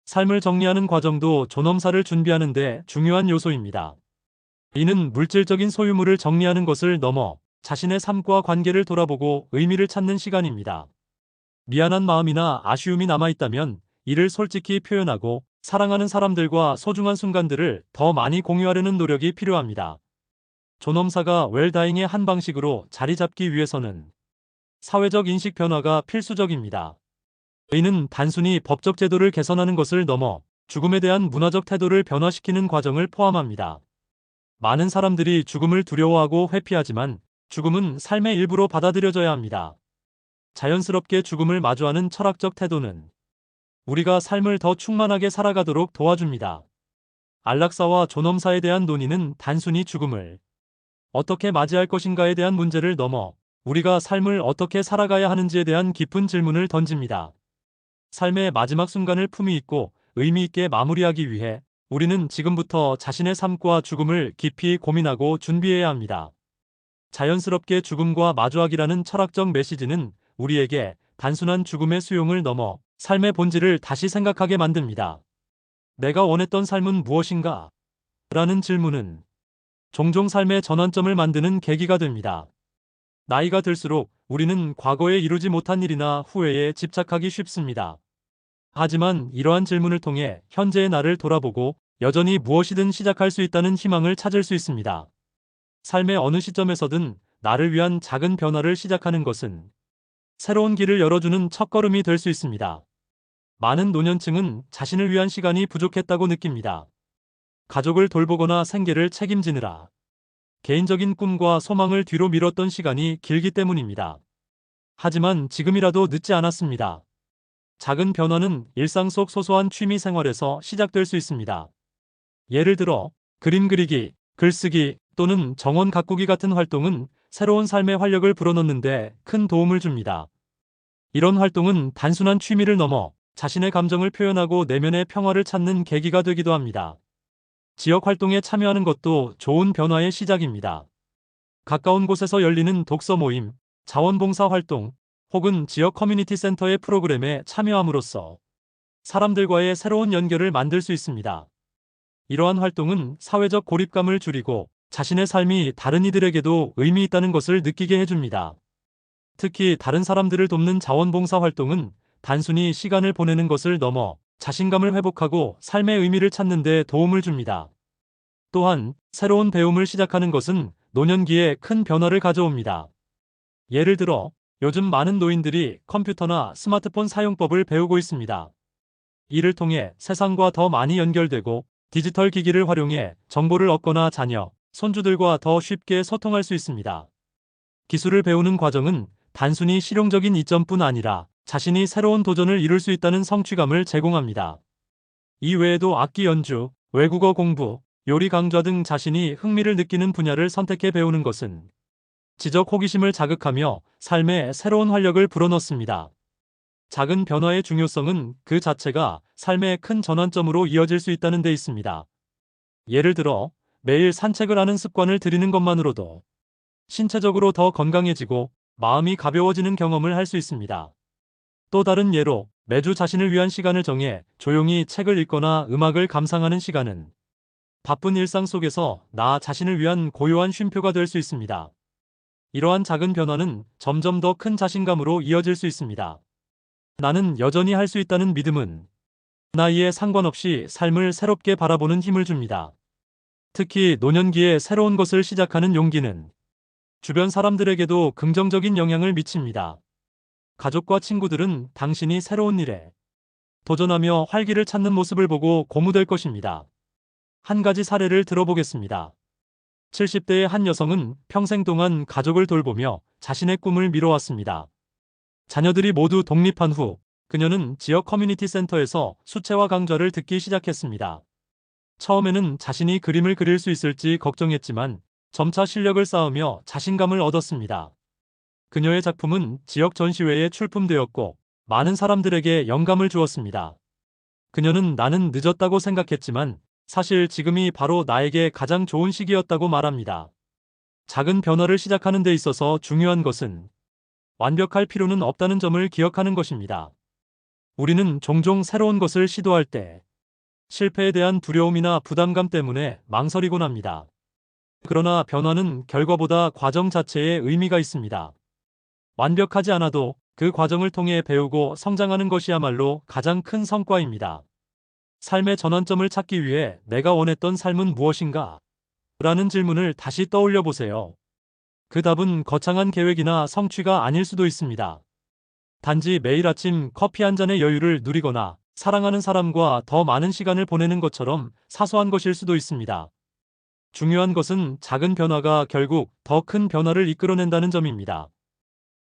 삶을 정리하는 과정도 존엄사를 준비하는 데 중요한 요소입니다. 이는 물질적인 소유물을 정리하는 것을 넘어 자신의 삶과 관계를 돌아보고 의미를 찾는 시간입니다. 미안한 마음이나 아쉬움이 남아있다면 이를 솔직히 표현하고 사랑하는 사람들과 소중한 순간들을 더 많이 공유하려는 노력이 필요합니다. 존엄사가 웰다잉의 한 방식으로 자리 잡기 위해서는 사회적 인식 변화가 필수적입니다. 이는 단순히 법적 제도를 개선하는 것을 넘어 죽음에 대한 문화적 태도를 변화시키는 과정을 포함합니다. 많은 사람들이 죽음을 두려워하고 회피하지만 죽음은 삶의 일부로 받아들여져야 합니다. 자연스럽게 죽음을 마주하는 철학적 태도는 우리가 삶을 더 충만하게 살아가도록 도와줍니다. 안락사와 존엄사에 대한 논의는 단순히 죽음을 어떻게 맞이할 것인가에 대한 문제를 넘어 우리가 삶을 어떻게 살아가야 하는지에 대한 깊은 질문을 던집니다. 삶의 마지막 순간을 품위 있고 의미 있게 마무리하기 위해 우리는 지금부터 자신의 삶과 죽음을 깊이 고민하고 준비해야 합니다. 자연스럽게 죽음과 마주하기라는 철학적 메시지는 우리에게 단순한 죽음의 수용을 넘어 삶의 본질을 다시 생각하게 만듭니다. 내가 원했던 삶은 무엇인가? 라는 질문은 종종 삶의 전환점을 만드는 계기가 됩니다. 나이가 들수록 우리는 과거에 이루지 못한 일이나 후회에 집착하기 쉽습니다. 하지만 이러한 질문을 통해 현재의 나를 돌아보고 여전히 무엇이든 시작할 수 있다는 희망을 찾을 수 있습니다. 삶의 어느 시점에서든 나를 위한 작은 변화를 시작하는 것은 새로운 길을 열어주는 첫걸음이 될 수 있습니다. 많은 노년층은 자신을 위한 시간이 부족했다고 느낍니다. 가족을 돌보거나 생계를 책임지느라 개인적인 꿈과 소망을 뒤로 미뤘던 시간이 길기 때문입니다. 하지만 지금이라도 늦지 않았습니다. 작은 변화는 일상 속 소소한 취미 생활에서 시작될 수 있습니다. 예를 들어 그림 그리기, 글쓰기 또는 정원 가꾸기 같은 활동은 새로운 삶의 활력을 불어넣는 데 큰 도움을 줍니다. 이런 활동은 단순한 취미를 넘어 자신의 감정을 표현하고 내면의 평화를 찾는 계기가 되기도 합니다. 지역 활동에 참여하는 것도 좋은 변화의 시작입니다. 가까운 곳에서 열리는 독서 모임, 자원봉사 활동, 혹은 지역 커뮤니티 센터의 프로그램에 참여함으로써 사람들과의 새로운 연결을 만들 수 있습니다. 이러한 활동은 사회적 고립감을 줄이고 자신의 삶이 다른 이들에게도 의미 있다는 것을 느끼게 해줍니다. 특히 다른 사람들을 돕는 자원봉사 활동은 단순히 시간을 보내는 것을 넘어 자신감을 회복하고 삶의 의미를 찾는 데 도움을 줍니다. 또한 새로운 배움을 시작하는 것은 노년기에 큰 변화를 가져옵니다. 예를 들어 요즘 많은 노인들이 컴퓨터나 스마트폰 사용법을 배우고 있습니다. 이를 통해 세상과 더 많이 연결되고 디지털 기기를 활용해 정보를 얻거나 자녀, 손주들과 더 쉽게 소통할 수 있습니다. 기술을 배우는 과정은 단순히 실용적인 이점뿐 아니라 자신이 새로운 도전을 이룰 수 있다는 성취감을 제공합니다. 이 외에도 악기 연주, 외국어 공부, 요리 강좌 등 자신이 흥미를 느끼는 분야를 선택해 배우는 것은 지적 호기심을 자극하며 삶에 새로운 활력을 불어넣습니다. 작은 변화의 중요성은 그 자체가 삶의 큰 전환점으로 이어질 수 있다는 데 있습니다. 예를 들어 매일 산책을 하는 습관을 들이는 것만으로도 신체적으로 더 건강해지고 마음이 가벼워지는 경험을 할 수 있습니다. 또 다른 예로 매주 자신을 위한 시간을 정해 조용히 책을 읽거나 음악을 감상하는 시간은 바쁜 일상 속에서 나 자신을 위한 고요한 쉼표가 될 수 있습니다. 이러한 작은 변화는 점점 더 큰 자신감으로 이어질 수 있습니다. 나는 여전히 할 수 있다는 믿음은 나이에 상관없이 삶을 새롭게 바라보는 힘을 줍니다. 특히 노년기에 새로운 것을 시작하는 용기는 주변 사람들에게도 긍정적인 영향을 미칩니다. 가족과 친구들은 당신이 새로운 일에 도전하며 활기를 찾는 모습을 보고 고무될 것입니다. 한 가지 사례를 들어보겠습니다. 70대의 한 여성은 평생 동안 가족을 돌보며 자신의 꿈을 미뤄왔습니다. 자녀들이 모두 독립한 후 그녀는 지역 커뮤니티 센터에서 수채화 강좌를 듣기 시작했습니다. 처음에는 자신이 그림을 그릴 수 있을지 걱정했지만 점차 실력을 쌓으며 자신감을 얻었습니다. 그녀의 작품은 지역 전시회에 출품되었고 많은 사람들에게 영감을 주었습니다. 그녀는 나는 늦었다고 생각했지만 사실 지금이 바로 나에게 가장 좋은 시기였다고 말합니다. 작은 변화를 시작하는 데 있어서 중요한 것은 완벽할 필요는 없다는 점을 기억하는 것입니다. 우리는 종종 새로운 것을 시도할 때 실패에 대한 두려움이나 부담감 때문에 망설이곤 합니다. 그러나 변화는 결과보다 과정 자체에 의미가 있습니다. 완벽하지 않아도 그 과정을 통해 배우고 성장하는 것이야말로 가장 큰 성과입니다. 삶의 전환점을 찾기 위해 내가 원했던 삶은 무엇인가? 라는 질문을 다시 떠올려 보세요. 그 답은 거창한 계획이나 성취가 아닐 수도 있습니다. 단지 매일 아침 커피 한 잔의 여유를 누리거나 사랑하는 사람과 더 많은 시간을 보내는 것처럼 사소한 것일 수도 있습니다. 중요한 것은 작은 변화가 결국 더 큰 변화를 이끌어낸다는 점입니다.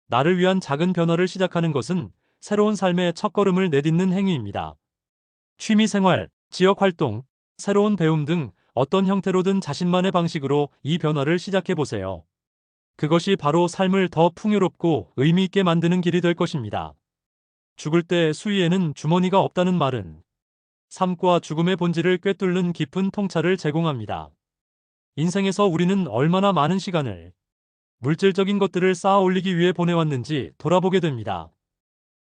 나를 위한 작은 변화를 시작하는 것은 새로운 삶의 첫걸음을 내딛는 행위입니다. 취미생활, 지역활동, 새로운 배움 등 어떤 형태로든 자신만의 방식으로 이 변화를 시작해보세요. 그것이 바로 삶을 더 풍요롭고 의미 있게 만드는 길이 될 것입니다. 죽을 때 수위에는 주머니가 없다는 말은 삶과 죽음의 본질을 꿰뚫는 깊은 통찰을 제공합니다. 인생에서 우리는 얼마나 많은 시간을 물질적인 것들을 쌓아 올리기 위해 보내왔는지 돌아보게 됩니다.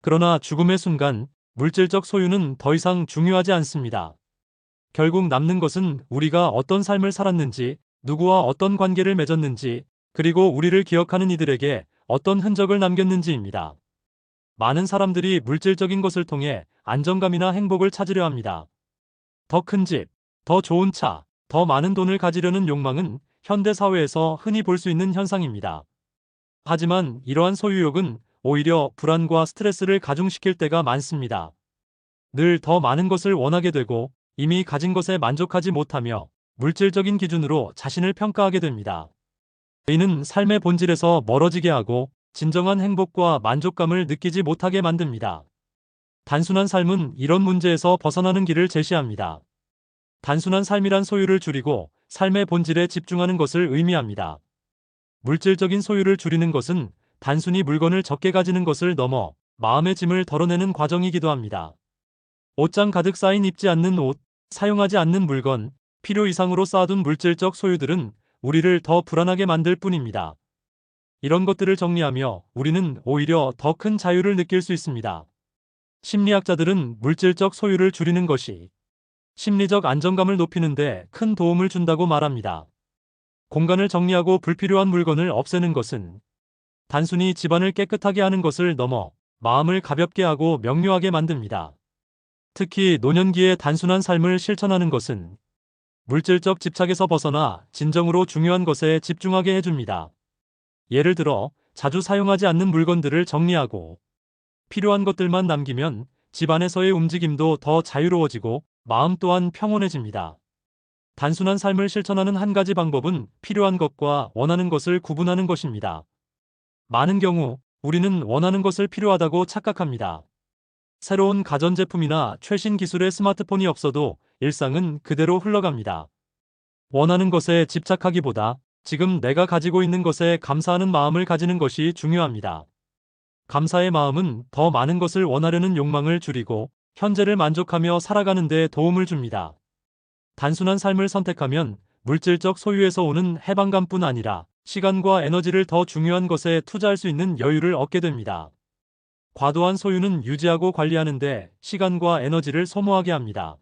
그러나 죽음의 순간 물질적 소유는 더 이상 중요하지 않습니다. 결국 남는 것은 우리가 어떤 삶을 살았는지, 누구와 어떤 관계를 맺었는지, 그리고 우리를 기억하는 이들에게 어떤 흔적을 남겼는지입니다. 많은 사람들이 물질적인 것을 통해 안정감이나 행복을 찾으려 합니다. 더 큰 집, 더 좋은 차, 더 많은 돈을 가지려는 욕망은 현대 사회에서 흔히 볼 수 있는 현상입니다. 하지만 이러한 소유욕은 오히려 불안과 스트레스를 가중시킬 때가 많습니다. 늘 더 많은 것을 원하게 되고 이미 가진 것에 만족하지 못하며 물질적인 기준으로 자신을 평가하게 됩니다. 이는 삶의 본질에서 멀어지게 하고 진정한 행복과 만족감을 느끼지 못하게 만듭니다. 단순한 삶은 이런 문제에서 벗어나는 길을 제시합니다. 단순한 삶이란 소유를 줄이고 삶의 본질에 집중하는 것을 의미합니다. 물질적인 소유를 줄이는 것은 단순히 물건을 적게 가지는 것을 넘어 마음의 짐을 덜어내는 과정이기도 합니다. 옷장 가득 쌓인 입지 않는 옷, 사용하지 않는 물건, 필요 이상으로 쌓아둔 물질적 소유들은 우리를 더 불안하게 만들 뿐입니다. 이런 것들을 정리하며 우리는 오히려 더 큰 자유를 느낄 수 있습니다. 심리학자들은 물질적 소유를 줄이는 것이 심리적 안정감을 높이는 데 큰 도움을 준다고 말합니다. 공간을 정리하고 불필요한 물건을 없애는 것은 단순히 집안을 깨끗하게 하는 것을 넘어 마음을 가볍게 하고 명료하게 만듭니다. 특히 노년기에 단순한 삶을 실천하는 것은 물질적 집착에서 벗어나 진정으로 중요한 것에 집중하게 해줍니다. 예를 들어 자주 사용하지 않는 물건들을 정리하고 필요한 것들만 남기면 집안에서의 움직임도 더 자유로워지고 마음 또한 평온해집니다. 단순한 삶을 실천하는 한 가지 방법은 필요한 것과 원하는 것을 구분하는 것입니다. 많은 경우 우리는 원하는 것을 필요하다고 착각합니다. 새로운 가전제품이나 최신 기술의 스마트폰이 없어도 일상은 그대로 흘러갑니다. 원하는 것에 집착하기보다 지금 내가 가지고 있는 것에 감사하는 마음을 가지는 것이 중요합니다. 감사의 마음은 더 많은 것을 원하려는 욕망을 줄이고 현재를 만족하며 살아가는 데 도움을 줍니다. 단순한 삶을 선택하면 물질적 소유에서 오는 해방감뿐 아니라 시간과 에너지를 더 중요한 것에 투자할 수 있는 여유를 얻게 됩니다. 과도한 소유는 유지하고 관리하는데 시간과 에너지를 소모하게 합니다.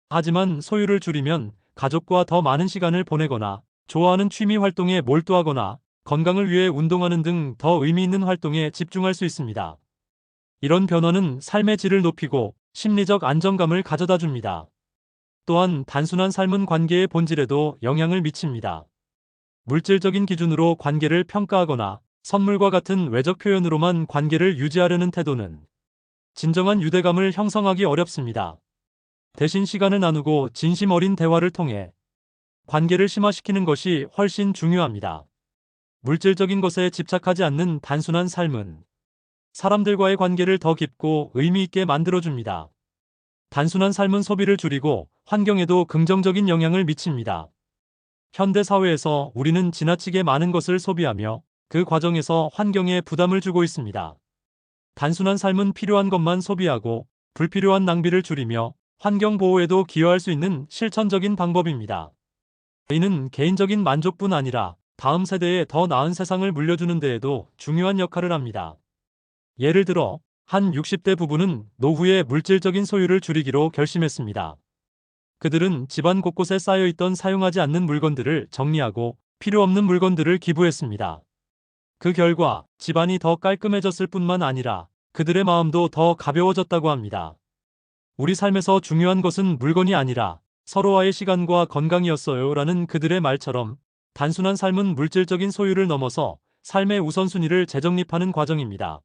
하지만 소유를 줄이면 가족과 더 많은 시간을 보내거나 좋아하는 취미 활동에 몰두하거나 건강을 위해 운동하는 등 더 의미 있는 활동에 집중할 수 있습니다. 이런 변화는 삶의 질을 높이고 심리적 안정감을 가져다 줍니다. 또한 단순한 삶은 관계의 본질에도 영향을 미칩니다. 물질적인 기준으로 관계를 평가하거나 선물과 같은 외적 표현으로만 관계를 유지하려는 태도는 진정한 유대감을 형성하기 어렵습니다. 대신 시간을 나누고 진심 어린 대화를 통해 관계를 심화시키는 것이 훨씬 중요합니다. 물질적인 것에 집착하지 않는 단순한 삶은 사람들과의 관계를 더 깊고 의미 있게 만들어줍니다. 단순한 삶은 소비를 줄이고 환경에도 긍정적인 영향을 미칩니다. 현대 사회에서 우리는 지나치게 많은 것을 소비하며 그 과정에서 환경에 부담을 주고 있습니다. 단순한 삶은 필요한 것만 소비하고 불필요한 낭비를 줄이며 환경 보호에도 기여할 수 있는 실천적인 방법입니다. 이는 개인적인 만족뿐 아니라 다음 세대에 더 나은 세상을 물려주는 데에도 중요한 역할을 합니다. 예를 들어 한 60대 부부는 노후에 물질적인 소유를 줄이기로 결심했습니다. 그들은 집안 곳곳에 쌓여있던 사용하지 않는 물건들을 정리하고 필요 없는 물건들을 기부했습니다. 그 결과 집안이 더 깔끔해졌을 뿐만 아니라 그들의 마음도 더 가벼워졌다고 합니다. 우리 삶에서 중요한 것은 물건이 아니라 서로와의 시간과 건강이었어요 라는 그들의 말처럼 단순한 삶은 물질적인 소유를 넘어서 삶의 우선순위를 재정립하는 과정입니다.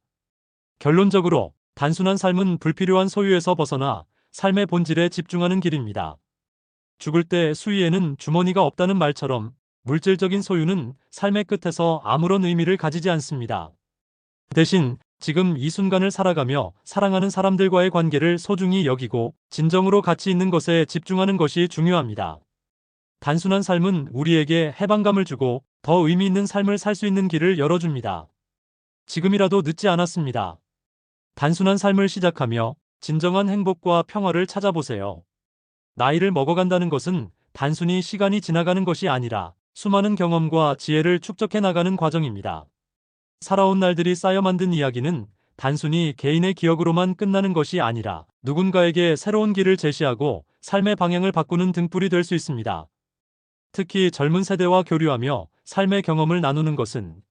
결론적으로 단순한 삶은 불필요한 소유에서 벗어나 삶의 본질에 집중하는 길입니다. 죽을 때 수위에는 주머니가 없다는 말처럼 물질적인 소유는 삶의 끝에서 아무런 의미를 가지지 않습니다. 대신 지금 이 순간을 살아가며 사랑하는 사람들과의 관계를 소중히 여기고 진정으로 가치 있는 것에 집중하는 것이 중요합니다. 단순한 삶은 우리에게 해방감을 주고 더 의미 있는 삶을 살 수 있는 길을 열어줍니다. 지금이라도 늦지 않았습니다. 단순한 삶을 시작하며 진정한 행복과 평화를 찾아보세요. 나이를 먹어간다는 것은 단순히 시간이 지나가는 것이 아니라 수많은 경험과 지혜를 축적해 나가는 과정입니다. 살아온 날들이 쌓여 만든 이야기는 단순히 개인의 기억으로만 끝나는 것이 아니라 누군가에게 새로운 길을 제시하고 삶의 방향을 바꾸는 등불이 될 수 있습니다. 특히 젊은 세대와 교류하며 삶의 경험을 나누는 것은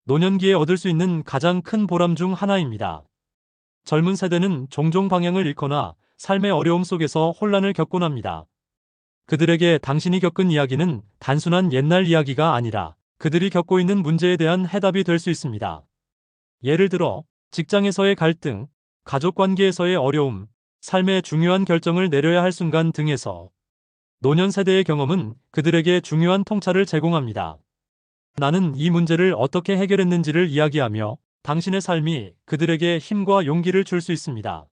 노년기에 얻을 수 있는 가장 큰 보람 중 하나입니다. 젊은 세대는 종종 방향을 잃거나 삶의 어려움 속에서 혼란을 겪곤 합니다. 그들에게 당신이 겪은 이야기는 단순한 옛날 이야기가 아니라 그들이 겪고 있는 문제에 대한 해답이 될 수 있습니다. 예를 들어 직장에서의 갈등, 가족 관계에서의 어려움, 삶의 중요한 결정을 내려야 할 순간 등에서 노년 세대의 경험은 그들에게 중요한 통찰을 제공합니다. 나는 이 문제를 어떻게 해결했는지를 이야기하며 당신의 삶이 그들에게 힘과 용기를 줄 수 있습니다.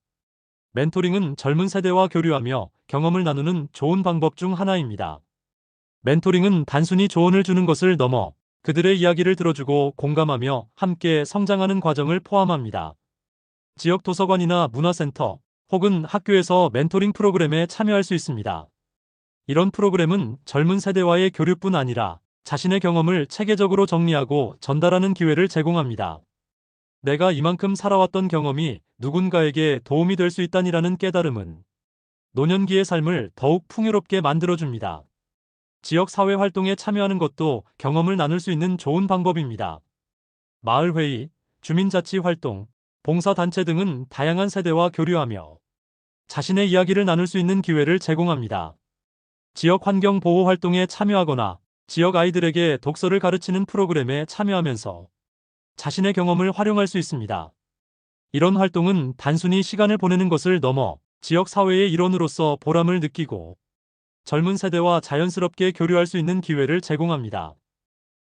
멘토링은 젊은 세대와 교류하며 경험을 나누는 좋은 방법 중 하나입니다. 멘토링은 단순히 조언을 주는 것을 넘어 그들의 이야기를 들어주고 공감하며 함께 성장하는 과정을 포함합니다. 지역 도서관이나 문화센터 혹은 학교에서 멘토링 프로그램에 참여할 수 있습니다. 이런 프로그램은 젊은 세대와의 교류뿐 아니라 자신의 경험을 체계적으로 정리하고 전달하는 기회를 제공합니다. 내가 이만큼 살아왔던 경험이 누군가에게 도움이 될 수 있다니라는 깨달음은 노년기의 삶을 더욱 풍요롭게 만들어줍니다. 지역 사회 활동에 참여하는 것도 경험을 나눌 수 있는 좋은 방법입니다. 마을회의, 주민자치활동, 봉사단체 등은 다양한 세대와 교류하며 자신의 이야기를 나눌 수 있는 기회를 제공합니다. 지역 환경 보호 활동에 참여하거나 지역 아이들에게 독서를 가르치는 프로그램에 참여하면서 자신의 경험을 활용할 수 있습니다. 이런 활동은 단순히 시간을 보내는 것을 넘어 지역 사회의 일원으로서 보람을 느끼고 젊은 세대와 자연스럽게 교류할 수 있는 기회를 제공합니다.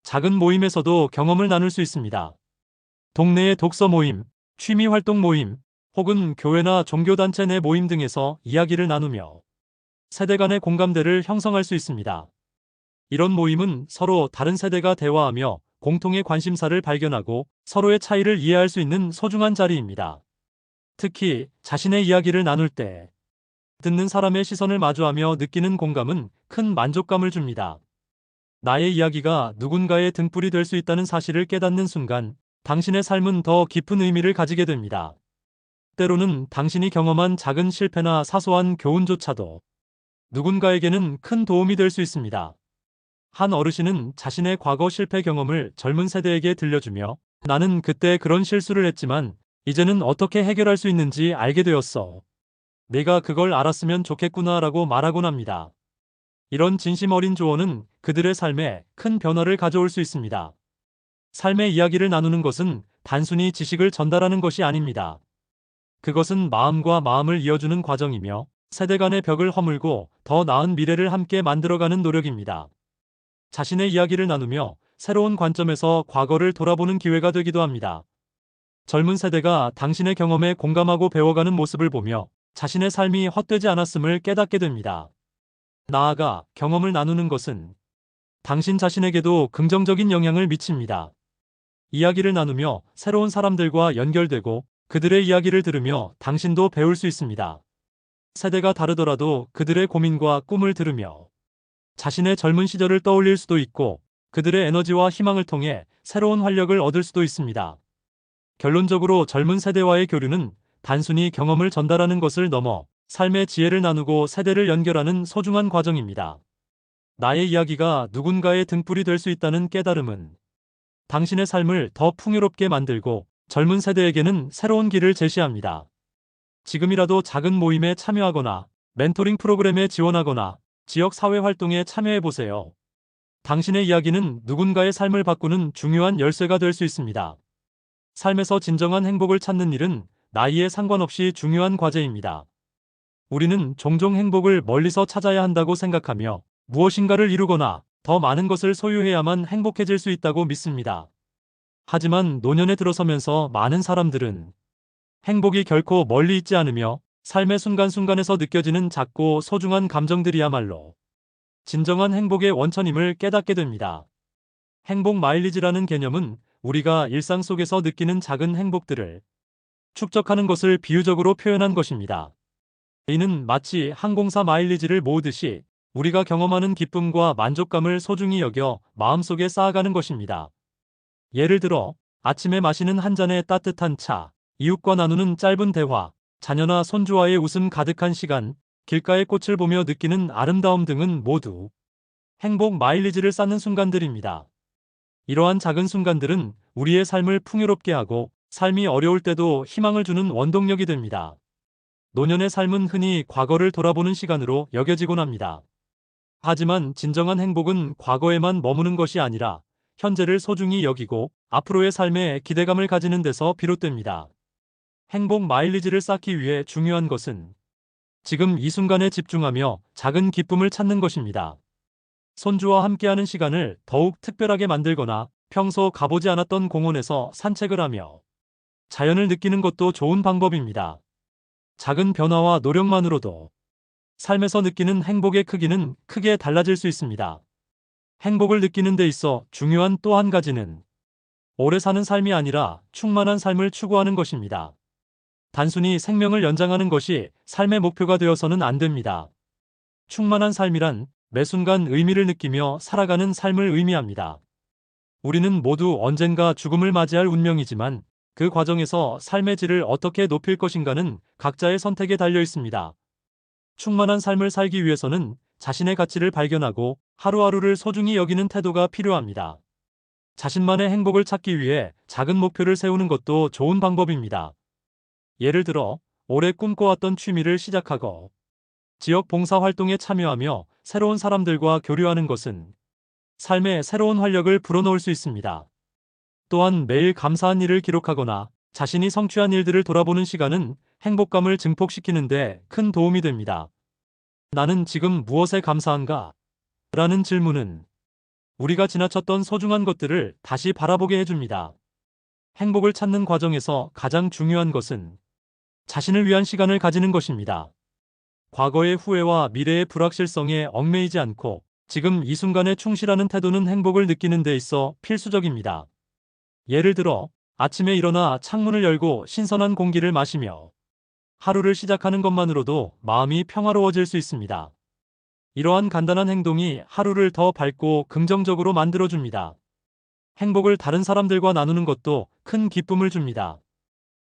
작은 모임에서도 경험을 나눌 수 있습니다. 동네의 독서 모임, 취미 활동 모임, 혹은 교회나 종교단체 내 모임 등에서 이야기를 나누며 세대 간의 공감대를 형성할 수 있습니다. 이런 모임은 서로 다른 세대가 대화하며 공통의 관심사를 발견하고 서로의 차이를 이해할 수 있는 소중한 자리입니다. 특히 자신의 이야기를 나눌 때 듣는 사람의 시선을 마주하며 느끼는 공감은 큰 만족감을 줍니다. 나의 이야기가 누군가의 등불이 될 수 있다는 사실을 깨닫는 순간 당신의 삶은 더 깊은 의미를 가지게 됩니다. 때로는 당신이 경험한 작은 실패나 사소한 교훈조차도 누군가에게는 큰 도움이 될 수 있습니다. 한 어르신은 자신의 과거 실패 경험을 젊은 세대에게 들려주며 나는 그때 그런 실수를 했지만 이제는 어떻게 해결할 수 있는지 알게 되었어. 내가 그걸 알았으면 좋겠구나라고 말하곤 합니다. 이런 진심 어린 조언은 그들의 삶에 큰 변화를 가져올 수 있습니다. 삶의 이야기를 나누는 것은 단순히 지식을 전달하는 것이 아닙니다. 그것은 마음과 마음을 이어주는 과정이며 세대 간의 벽을 허물고 더 나은 미래를 함께 만들어가는 노력입니다. 자신의 이야기를 나누며 새로운 관점에서 과거를 돌아보는 기회가 되기도 합니다. 젊은 세대가 당신의 경험에 공감하고 배워가는 모습을 보며 자신의 삶이 헛되지 않았음을 깨닫게 됩니다. 나아가 경험을 나누는 것은 당신 자신에게도 긍정적인 영향을 미칩니다. 이야기를 나누며 새로운 사람들과 연결되고 그들의 이야기를 들으며 당신도 배울 수 있습니다. 세대가 다르더라도 그들의 고민과 꿈을 들으며 자신의 젊은 시절을 떠올릴 수도 있고 그들의 에너지와 희망을 통해 새로운 활력을 얻을 수도 있습니다. 결론적으로 젊은 세대와의 교류는 단순히 경험을 전달하는 것을 넘어 삶의 지혜를 나누고 세대를 연결하는 소중한 과정입니다. 나의 이야기가 누군가의 등불이 될 수 있다는 깨달음은 당신의 삶을 더 풍요롭게 만들고 젊은 세대에게는 새로운 길을 제시합니다. 지금이라도 작은 모임에 참여하거나 멘토링 프로그램에 지원하거나 지역 사회 활동에 참여해 보세요. 당신의 이야기는 누군가의 삶을 바꾸는 중요한 열쇠가 될 수 있습니다. 삶에서 진정한 행복을 찾는 일은 나이에 상관없이 중요한 과제입니다. 우리는 종종 행복을 멀리서 찾아야 한다고 생각하며 무엇인가를 이루거나 더 많은 것을 소유해야만 행복해질 수 있다고 믿습니다. 하지만 노년에 들어서면서 많은 사람들은 행복이 결코 멀리 있지 않으며 삶의 순간순간에서 느껴지는 작고 소중한 감정들이야말로 진정한 행복의 원천임을 깨닫게 됩니다. 행복 마일리지라는 개념은 우리가 일상 속에서 느끼는 작은 행복들을 축적하는 것을 비유적으로 표현한 것입니다. 이는 마치 항공사 마일리지를 모으듯이 우리가 경험하는 기쁨과 만족감을 소중히 여겨 마음속에 쌓아가는 것입니다. 예를 들어 아침에 마시는 한 잔의 따뜻한 차, 이웃과 나누는 짧은 대화, 자녀나 손주와의 웃음 가득한 시간, 길가의 꽃을 보며 느끼는 아름다움 등은 모두 행복 마일리지를 쌓는 순간들입니다. 이러한 작은 순간들은 우리의 삶을 풍요롭게 하고 삶이 어려울 때도 희망을 주는 원동력이 됩니다. 노년의 삶은 흔히 과거를 돌아보는 시간으로 여겨지곤 합니다. 하지만 진정한 행복은 과거에만 머무는 것이 아니라 현재를 소중히 여기고 앞으로의 삶에 기대감을 가지는 데서 비롯됩니다. 행복 마일리지를 쌓기 위해 중요한 것은 지금 이 순간에 집중하며 작은 기쁨을 찾는 것입니다. 손주와 함께하는 시간을 더욱 특별하게 만들거나 평소 가보지 않았던 공원에서 산책을 하며 자연을 느끼는 것도 좋은 방법입니다. 작은 변화와 노력만으로도 삶에서 느끼는 행복의 크기는 크게 달라질 수 있습니다. 행복을 느끼는 데 있어 중요한 또 한 가지는 오래 사는 삶이 아니라 충만한 삶을 추구하는 것입니다. 단순히 생명을 연장하는 것이 삶의 목표가 되어서는 안 됩니다. 충만한 삶이란 매 순간 의미를 느끼며 살아가는 삶을 의미합니다. 우리는 모두 언젠가 죽음을 맞이할 운명이지만 그 과정에서 삶의 질을 어떻게 높일 것인가는 각자의 선택에 달려 있습니다. 충만한 삶을 살기 위해서는 자신의 가치를 발견하고 하루하루를 소중히 여기는 태도가 필요합니다. 자신만의 행복을 찾기 위해 작은 목표를 세우는 것도 좋은 방법입니다. 예를 들어, 오래 꿈꿔왔던 취미를 시작하고, 지역 봉사 활동에 참여하며 새로운 사람들과 교류하는 것은 삶에 새로운 활력을 불어넣을 수 있습니다. 또한 매일 감사한 일을 기록하거나 자신이 성취한 일들을 돌아보는 시간은 행복감을 증폭시키는 데 큰 도움이 됩니다. 나는 지금 무엇에 감사한가? 라는 질문은 우리가 지나쳤던 소중한 것들을 다시 바라보게 해줍니다. 행복을 찾는 과정에서 가장 중요한 것은 자신을 위한 시간을 가지는 것입니다. 과거의 후회와 미래의 불확실성에 얽매이지 않고 지금 이 순간에 충실하는 태도는 행복을 느끼는 데 있어 필수적입니다. 예를 들어, 아침에 일어나 창문을 열고 신선한 공기를 마시며 하루를 시작하는 것만으로도 마음이 평화로워질 수 있습니다. 이러한 간단한 행동이 하루를 더 밝고 긍정적으로 만들어줍니다. 행복을 다른 사람들과 나누는 것도 큰 기쁨을 줍니다.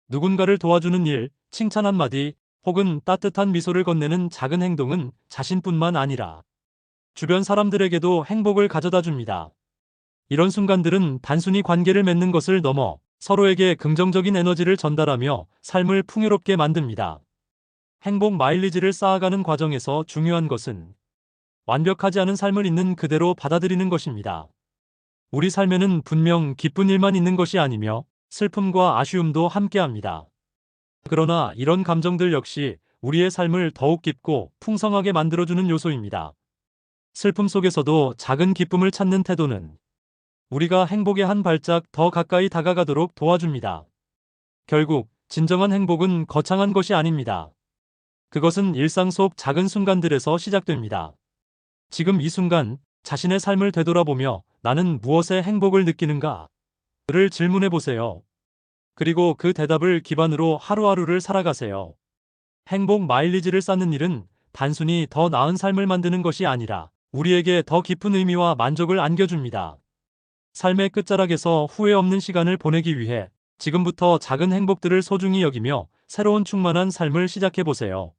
누군가를 도와주는 일, 칭찬 한마디, 혹은 따뜻한 미소를 건네는 작은 행동은 자신뿐만 아니라 주변 사람들에게도 행복을 가져다 줍니다. 이런 순간들은 단순히 관계를 맺는 것을 넘어 서로에게 긍정적인 에너지를 전달하며 삶을 풍요롭게 만듭니다. 행복 마일리지를 쌓아가는 과정에서 중요한 것은 완벽하지 않은 삶을 있는 그대로 받아들이는 것입니다. 우리 삶에는 분명 기쁜 일만 있는 것이 아니며 슬픔과 아쉬움도 함께합니다. 그러나 이런 감정들 역시 우리의 삶을 더욱 깊고 풍성하게 만들어주는 요소입니다. 슬픔 속에서도 작은 기쁨을 찾는 태도는 우리가 행복에 한 발짝 더 가까이 다가가도록 도와줍니다. 결국 진정한 행복은 거창한 것이 아닙니다. 그것은 일상 속 작은 순간들에서 시작됩니다. 지금 이 순간 자신의 삶을 되돌아보며 나는 무엇에 행복을 느끼는가? 를 질문해 보세요. 그리고 그 대답을 기반으로 하루하루를 살아가세요. 행복 마일리지를 쌓는 일은 단순히 더 나은 삶을 만드는 것이 아니라 우리에게 더 깊은 의미와 만족을 안겨줍니다. 삶의 끝자락에서 후회 없는 시간을 보내기 위해 지금부터 작은 행복들을 소중히 여기며 새로운 충만한 삶을 시작해 보세요.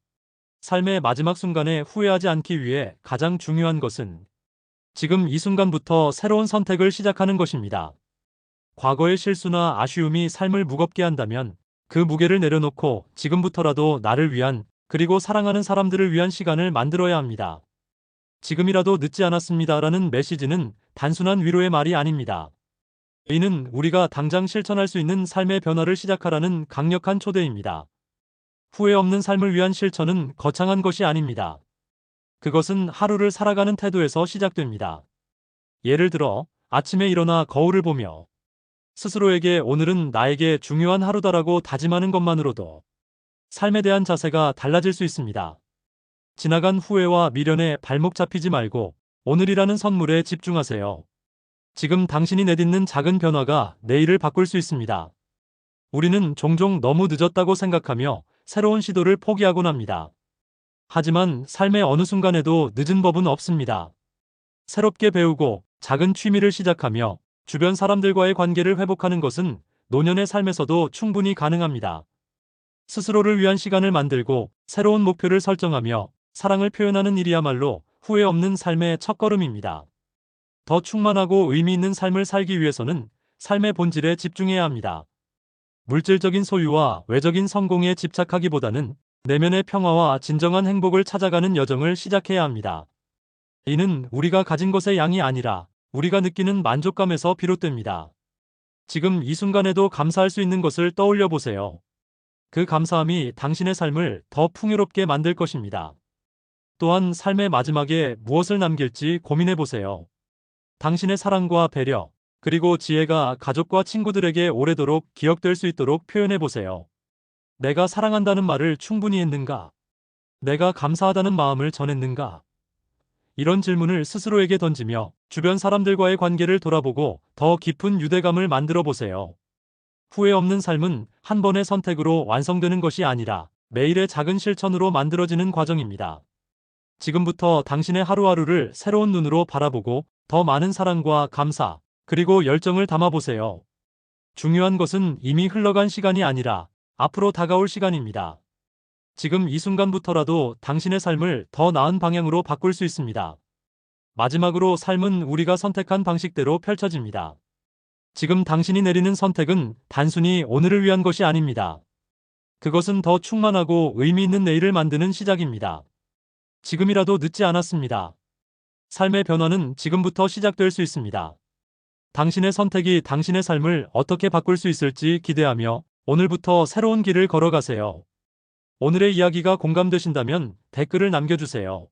삶의 마지막 순간에 후회하지 않기 위해 가장 중요한 것은 지금 이 순간부터 새로운 선택을 시작하는 것입니다. 과거의 실수나 아쉬움이 삶을 무겁게 한다면 그 무게를 내려놓고 지금부터라도 나를 위한 그리고 사랑하는 사람들을 위한 시간을 만들어야 합니다. 지금이라도 늦지 않았습니다라는 메시지는 단순한 위로의 말이 아닙니다. 이는 우리가 당장 실천할 수 있는 삶의 변화를 시작하라는 강력한 초대입니다. 후회 없는 삶을 위한 실천은 거창한 것이 아닙니다. 그것은 하루를 살아가는 태도에서 시작됩니다. 예를 들어, 아침에 일어나 거울을 보며 스스로에게 오늘은 나에게 중요한 하루다라고 다짐하는 것만으로도 삶에 대한 자세가 달라질 수 있습니다. 지나간 후회와 미련에 발목 잡히지 말고 오늘이라는 선물에 집중하세요. 지금 당신이 내딛는 작은 변화가 내일을 바꿀 수 있습니다. 우리는 종종 너무 늦었다고 생각하며 새로운 시도를 포기하곤 합니다. 하지만 삶의 어느 순간에도 늦은 법은 없습니다. 새롭게 배우고 작은 취미를 시작하며 주변 사람들과의 관계를 회복하는 것은 노년의 삶에서도 충분히 가능합니다. 스스로를 위한 시간을 만들고 새로운 목표를 설정하며 사랑을 표현하는 일이야말로 후회 없는 삶의 첫걸음입니다. 더 충만하고 의미 있는 삶을 살기 위해서는 삶의 본질에 집중해야 합니다. 물질적인 소유와 외적인 성공에 집착하기보다는 내면의 평화와 진정한 행복을 찾아가는 여정을 시작해야 합니다. 이는 우리가 가진 것의 양이 아니라 우리가 느끼는 만족감에서 비롯됩니다. 지금 이 순간에도 감사할 수 있는 것을 떠올려 보세요. 그 감사함이 당신의 삶을 더 풍요롭게 만들 것입니다. 또한 삶의 마지막에 무엇을 남길지 고민해 보세요. 당신의 사랑과 배려, 그리고 지혜가 가족과 친구들에게 오래도록 기억될 수 있도록 표현해 보세요. 내가 사랑한다는 말을 충분히 했는가? 내가 감사하다는 마음을 전했는가? 이런 질문을 스스로에게 던지며 주변 사람들과의 관계를 돌아보고 더 깊은 유대감을 만들어 보세요. 후회 없는 삶은 한 번의 선택으로 완성되는 것이 아니라 매일의 작은 실천으로 만들어지는 과정입니다. 지금부터 당신의 하루하루를 새로운 눈으로 바라보고 더 많은 사랑과 감사, 그리고 열정을 담아보세요. 중요한 것은 이미 흘러간 시간이 아니라 앞으로 다가올 시간입니다. 지금 이 순간부터라도 당신의 삶을 더 나은 방향으로 바꿀 수 있습니다. 마지막으로 삶은 우리가 선택한 방식대로 펼쳐집니다. 지금 당신이 내리는 선택은 단순히 오늘을 위한 것이 아닙니다. 그것은 더 충만하고 의미 있는 내일을 만드는 시작입니다. 지금이라도 늦지 않았습니다. 삶의 변화는 지금부터 시작될 수 있습니다. 당신의 선택이 당신의 삶을 어떻게 바꿀 수 있을지 기대하며 오늘부터 새로운 길을 걸어가세요. 오늘의 이야기가 공감되신다면 댓글을 남겨주세요.